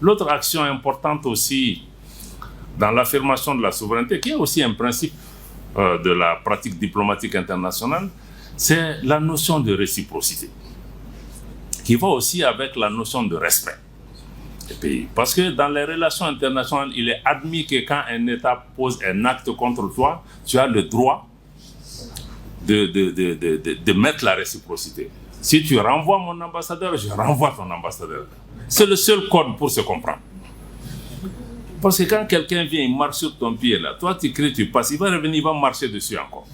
L'autre action importante aussi dans l'affirmation de la souveraineté, qui est aussi un principe de la pratique diplomatique internationale, c'est la notion de réciprocité, qui va aussi avec la notion de respect des pays. Parce que dans les relations internationales, il est admis que quand un État pose un acte contre toi, tu as le droit de mettre la réciprocité. Si tu renvoies mon ambassadeur, je renvoie ton ambassadeur. C'est le seul code pour se comprendre. Parce que quand quelqu'un vient, il marche sur ton pied là, toi tu cries, tu passes, il va revenir, il va marcher dessus encore.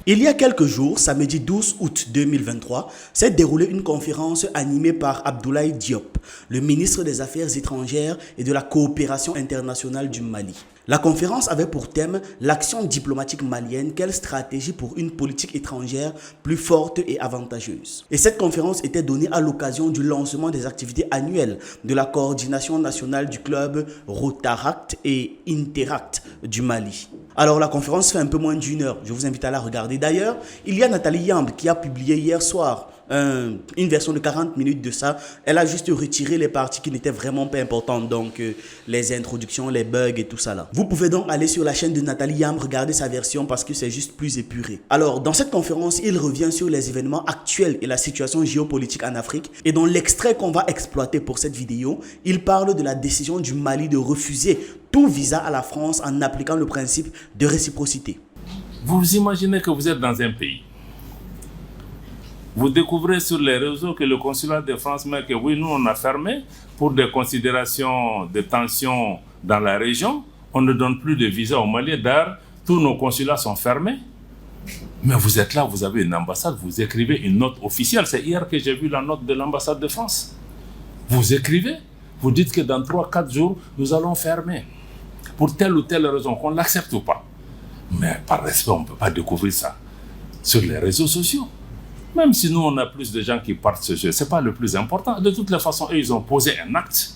Il y a quelques jours, samedi 12 août 2023, s'est déroulée une conférence animée par Abdoulaye Diop, le ministre des Affaires étrangères et de la coopération internationale du Mali. La conférence avait pour thème l'action diplomatique malienne, quelle stratégie pour une politique étrangère plus forte et avantageuse. Et cette conférence était donnée à l'occasion du lancement des activités annuelles de la coordination nationale du club Rotaract et Interact du Mali. Alors la conférence fait un peu moins d'une heure, je vous invite à la regarder. D'ailleurs, il y a Nathalie Yamb qui a publié hier soir une version de 40 minutes de ça. Elle a juste retiré les parties qui n'étaient vraiment pas importantes, donc les introductions, les bugs et tout ça là. Vous pouvez donc aller sur la chaîne de Nathalie Yamb, regarder sa version parce que c'est juste plus épuré. Alors dans cette conférence, il revient sur les événements actuels et la situation géopolitique en Afrique. Et dans l'extrait qu'on va exploiter pour cette vidéo, il parle de la décision du Mali de refuser tout visa à la France en appliquant le principe de réciprocité. Vous imaginez que vous êtes dans un pays. Vous découvrez sur les réseaux que le consulat de France met que oui, nous on a fermé pour des considérations de tension dans la région. On ne donne plus de visa au Mali. D'ailleurs, tous nos consulats sont fermés. Mais vous êtes là, vous avez une ambassade, vous écrivez une note officielle. C'est hier que j'ai vu la note de l'ambassade de France. Vous écrivez, vous dites que dans 3-4 jours, nous allons fermer. Pour telle ou telle raison, qu'on l'accepte ou pas. Mais par respect, on ne peut pas découvrir ça sur les réseaux sociaux. Même si nous, on a plus de gens qui partent ce jeu, ce n'est pas le plus important. De toutes les façons, eux, ils ont posé un acte.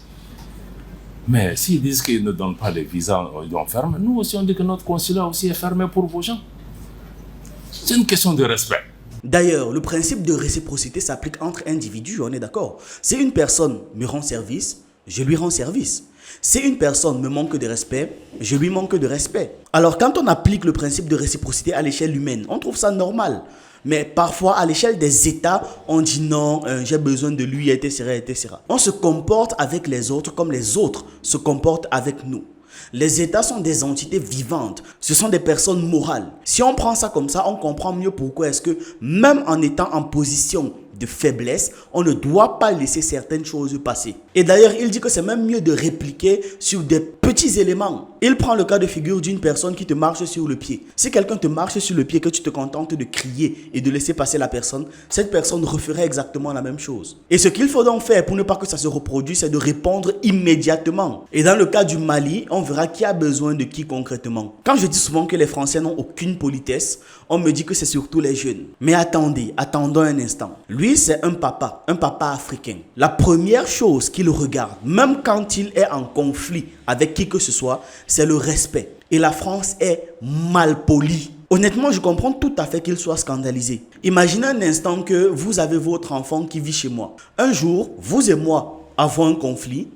Mais s'ils disent qu'ils ne donnent pas les visas, ils ont fermé. Nous aussi, on dit que notre consulat aussi est fermé pour vos gens. C'est une question de respect. D'ailleurs, le principe de réciprocité s'applique entre individus, on est d'accord. Si une personne me rend service, je lui rends service. Si une personne me manque de respect, je lui manque de respect. Alors quand on applique le principe de réciprocité à l'échelle humaine, on trouve ça normal. Mais parfois, à l'échelle des États, on dit non, j'ai besoin de lui, etc., etc. On se comporte avec les autres comme les autres se comportent avec nous. Les États sont des entités vivantes, ce sont des personnes morales. Si on prend ça comme ça, on comprend mieux pourquoi est-ce que même en étant en position de faiblesse, on ne doit pas laisser certaines choses passer. Et d'ailleurs, il dit que c'est même mieux de répliquer sur des petits éléments. Il prend le cas de figure d'une personne qui te marche sur le pied. Si quelqu'un te marche sur le pied, que tu te contentes de crier et de laisser passer la personne, cette personne referait exactement la même chose. Et ce qu'il faut donc faire pour ne pas que ça se reproduise, c'est de répondre immédiatement. Et dans le cas du Mali, on verra qui a besoin de qui concrètement. Quand je dis souvent que les Français n'ont aucune politesse, on me dit que c'est surtout les jeunes. Mais attendez, attendons un instant. Lui, c'est un papa africain. La première chose qu'il regarde, même quand il est en conflit avec qui que ce soit, c'est le respect. Et la France est mal polie. Honnêtement, je comprends tout à fait qu'il soit scandalisé. Imaginez un instant que vous avez votre enfant qui vit chez moi. Un jour, vous et moi avons un conflit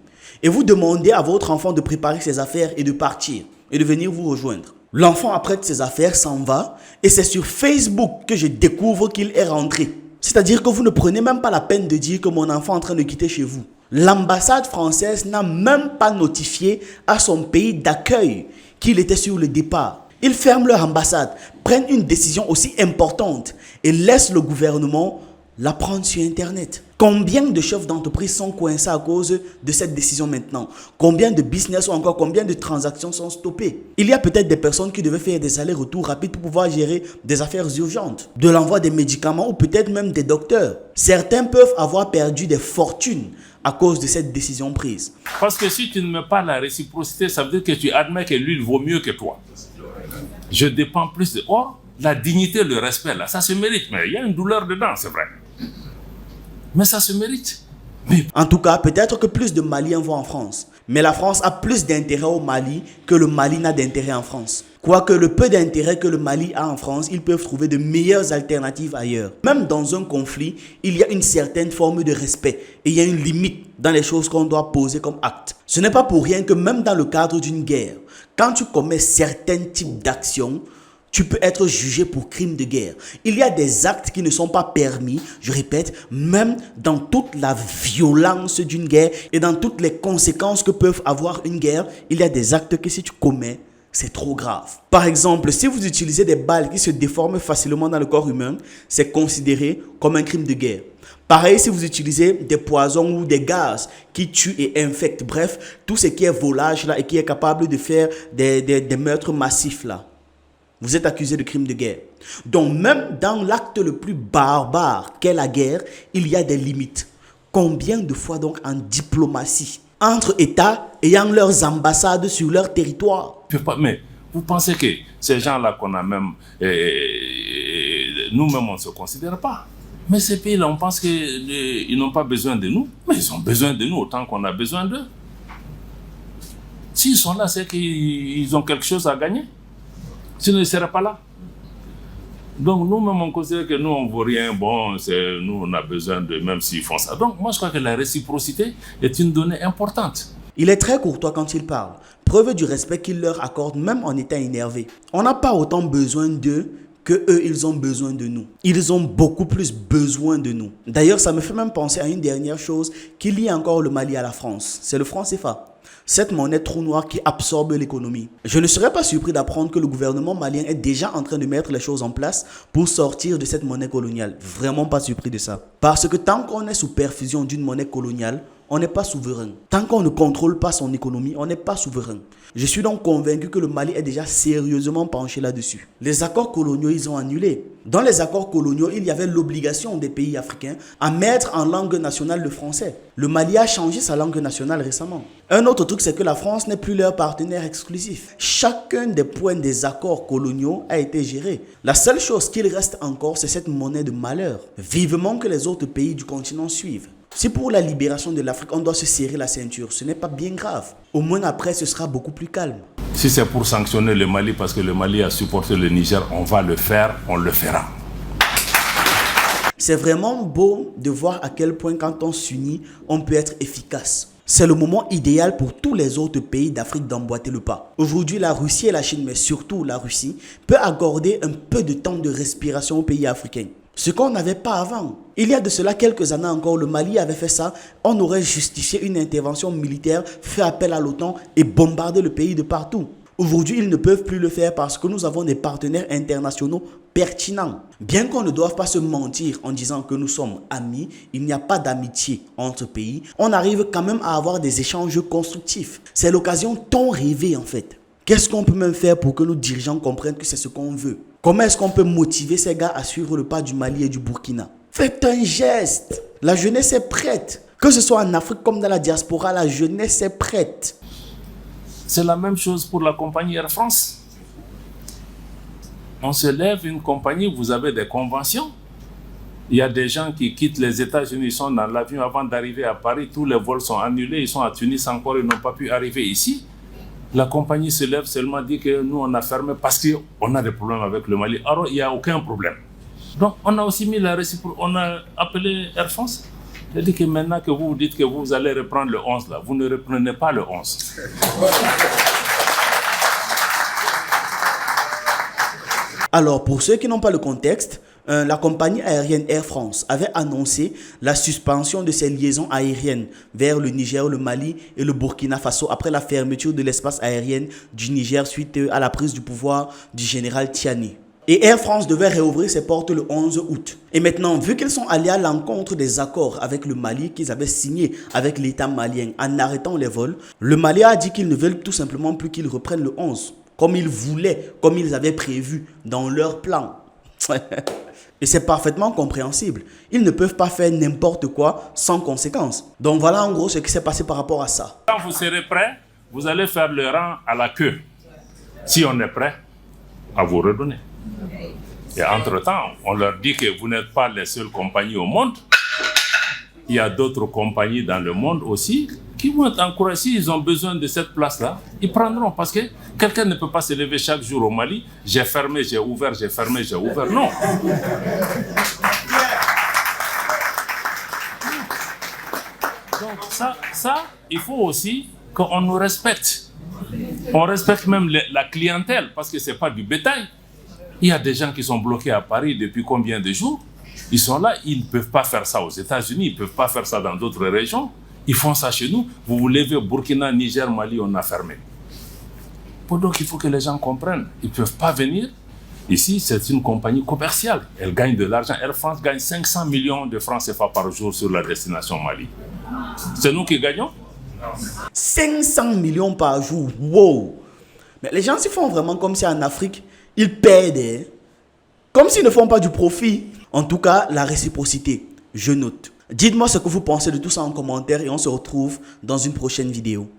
et vous demandez à votre enfant de préparer ses affaires et de partir et de venir vous rejoindre. L'enfant apprête ses affaires, s'en va et c'est sur Facebook que je découvre qu'il est rentré. C'est-à-dire que vous ne prenez même pas la peine de dire que mon enfant est en train de quitter chez vous. L'ambassade française n'a même pas notifié à son pays d'accueil qu'il était sur le départ. Ils ferment leur ambassade, prennent une décision aussi importante et laissent le gouvernement la prendre sur Internet. Combien de chefs d'entreprise sont coincés à cause de cette décision maintenant? Combien de business ou encore combien de transactions sont stoppées? Il y a peut-être des personnes qui devaient faire des allers-retours rapides pour pouvoir gérer des affaires urgentes, de l'envoi des médicaments ou peut-être même des docteurs. Certains peuvent avoir perdu des fortunes à cause de cette décision prise. Parce que si tu ne mets pas la réciprocité, ça veut dire que tu admets que lui, il vaut mieux que toi. Je dépends plus de... Oh, la dignité, le respect, là, ça se mérite. Mais il y a une douleur dedans, c'est vrai. Mais ça se mérite. En tout cas, peut-être que plus de Maliens vont en France. Mais la France a plus d'intérêt au Mali que le Mali n'a d'intérêt en France. Quoique le peu d'intérêt que le Mali a en France, ils peuvent trouver de meilleures alternatives ailleurs. Même dans un conflit, il y a une certaine forme de respect et il y a une limite dans les choses qu'on doit poser comme acte. Ce n'est pas pour rien que même dans le cadre d'une guerre, quand tu commets certains types d'actions, tu peux être jugé pour crime de guerre. Il y a des actes qui ne sont pas permis, je répète, même dans toute la violence d'une guerre et dans toutes les conséquences que peuvent avoir une guerre, il y a des actes que si tu commets, c'est trop grave. Par exemple, si vous utilisez des balles qui se déforment facilement dans le corps humain, c'est considéré comme un crime de guerre. Pareil si vous utilisez des poisons ou des gaz qui tuent et infectent, bref, tout ce qui est volage là et qui est capable de faire des meurtres massifs là. Vous êtes accusé de crime de guerre. Donc même dans l'acte le plus barbare qu'est la guerre, il y a des limites. Combien de fois donc en diplomatie, entre États ayant leurs ambassades sur leur territoire? Mais vous pensez que ces gens-là qu'on a même, nous-mêmes on ne se considère pas. Mais ces pays-là, on pense qu'ils n'ont pas besoin de nous. Mais ils ont besoin de nous autant qu'on a besoin d'eux. S'ils sont là, c'est qu'ils ont quelque chose à gagner. Sinon, ils ne seraient pas là. Donc, nous-mêmes, on considère que nous, on ne vaut rien. Bon, nous, on a besoin d'eux, même s'ils font ça. Donc, moi, je crois que la réciprocité est une donnée importante. Il est très courtois quand il parle. Preuve du respect qu'il leur accorde, même en étant énervé. On n'a pas autant besoin d'eux que eux, ils ont besoin de nous. Ils ont beaucoup plus besoin de nous. D'ailleurs, ça me fait même penser à une dernière chose qui lie encore le Mali à la France. C'est le franc CFA. Cette monnaie trou noir qui absorbe l'économie. Je ne serais pas surpris d'apprendre que le gouvernement malien est déjà en train de mettre les choses en place pour sortir de cette monnaie coloniale. Vraiment pas surpris de ça. Parce que tant qu'on est sous perfusion d'une monnaie coloniale, on n'est pas souverain. Tant qu'on ne contrôle pas son économie, on n'est pas souverain. Je suis donc convaincu que le Mali est déjà sérieusement penché là-dessus. Les accords coloniaux, ils ont annulé. Dans les accords coloniaux, il y avait l'obligation des pays africains à mettre en langue nationale le français. Le Mali a changé sa langue nationale récemment. Un autre truc, c'est que la France n'est plus leur partenaire exclusif. Chacun des points des accords coloniaux a été géré. La seule chose qu'il reste encore, c'est cette monnaie de malheur. Vivement que les autres pays du continent suivent. Si pour la libération de l'Afrique, on doit se serrer la ceinture, ce n'est pas bien grave. Au moins après, ce sera beaucoup plus calme. Si c'est pour sanctionner le Mali parce que le Mali a supporté le Niger, on va le faire, on le fera. C'est vraiment beau de voir à quel point quand on s'unit, on peut être efficace. C'est le moment idéal pour tous les autres pays d'Afrique d'emboîter le pas. Aujourd'hui, la Russie et la Chine, mais surtout la Russie, peut accorder un peu de temps de respiration aux pays africains. Ce qu'on n'avait pas avant. Il y a de cela quelques années encore, le Mali avait fait ça. On aurait justifié une intervention militaire, fait appel à l'OTAN et bombardé le pays de partout. Aujourd'hui, ils ne peuvent plus le faire parce que nous avons des partenaires internationaux pertinents. Bien qu'on ne doive pas se mentir en disant que nous sommes amis, il n'y a pas d'amitié entre pays. On arrive quand même à avoir des échanges constructifs. C'est l'occasion tant rêvée en fait. Qu'est-ce qu'on peut même faire pour que nos dirigeants comprennent que c'est ce qu'on veut? Comment est-ce qu'on peut motiver ces gars à suivre le pas du Mali et du Burkina? Faites un geste. La jeunesse est prête. Que ce soit en Afrique comme dans la diaspora, la jeunesse est prête. C'est la même chose pour la compagnie Air France. On se lève une compagnie, vous avez des conventions. Il y a des gens qui quittent les États-Unis, ils sont dans l'avion avant d'arriver à Paris. Tous les vols sont annulés, ils sont à Tunis encore, ils n'ont pas pu arriver ici. La compagnie se lève seulement, dit que nous, on a fermé parce qu'on a des problèmes avec le Mali. Alors, il n'y a aucun problème. Donc, on a aussi mis la réciprocité. On a appelé Air France. Il a dit que maintenant que vous dites que vous allez reprendre le 11, là, vous ne reprenez pas le 11. Alors, pour ceux qui n'ont pas le contexte, la compagnie aérienne Air France avait annoncé la suspension de ses liaisons aériennes vers le Niger, le Mali et le Burkina Faso après la fermeture de l'espace aérien du Niger suite à la prise du pouvoir du général Tiani. Et Air France devait réouvrir ses portes le 11 août. Et maintenant, vu qu'ils sont allés à l'encontre des accords avec le Mali qu'ils avaient signés avec l'État malien en arrêtant les vols, le Mali a dit qu'ils ne veulent tout simplement plus qu'ils reprennent le 11, comme ils voulaient, comme ils avaient prévu dans leur plan. Et c'est parfaitement compréhensible. Ils ne peuvent pas faire n'importe quoi sans conséquence. Donc voilà en gros ce qui s'est passé par rapport à ça. Quand vous serez prêts, vous allez faire le rang à la queue. Si on est prêt, à vous redonner. Et entre-temps, on leur dit que vous n'êtes pas les seules compagnies au monde. il y a d'autres compagnies dans le monde aussi qui vont être encouragées. S'ils ont besoin de cette place-là, ils prendront. Parce que quelqu'un ne peut pas se lever chaque jour au Mali. J'ai fermé, j'ai ouvert, j'ai fermé, j'ai ouvert. Non. Donc ça, il faut aussi qu'on nous respecte. On respecte même la clientèle parce que ce n'est pas du bétail. Il y a des gens qui sont bloqués à Paris depuis combien de jours? Ils sont là, ils ne peuvent pas faire ça aux États-Unis, ils ne peuvent pas faire ça dans d'autres régions. Ils font ça chez nous. Vous vous levez, Burkina, Niger, Mali, on a fermé. Donc il faut que les gens comprennent. Ils ne peuvent pas venir. Ici, c'est une compagnie commerciale. Elle gagne de l'argent. Air France gagne 500 millions de francs CFA par jour sur la destination Mali. C'est nous qui gagnons? 500 millions par jour. Wow! Mais les gens s'y font vraiment comme si en Afrique, ils perdent. Hein? Comme s'ils ne font pas du profit. En tout cas, la réciprocité, je note. Dites-moi ce que vous pensez de tout ça en commentaire et on se retrouve dans une prochaine vidéo.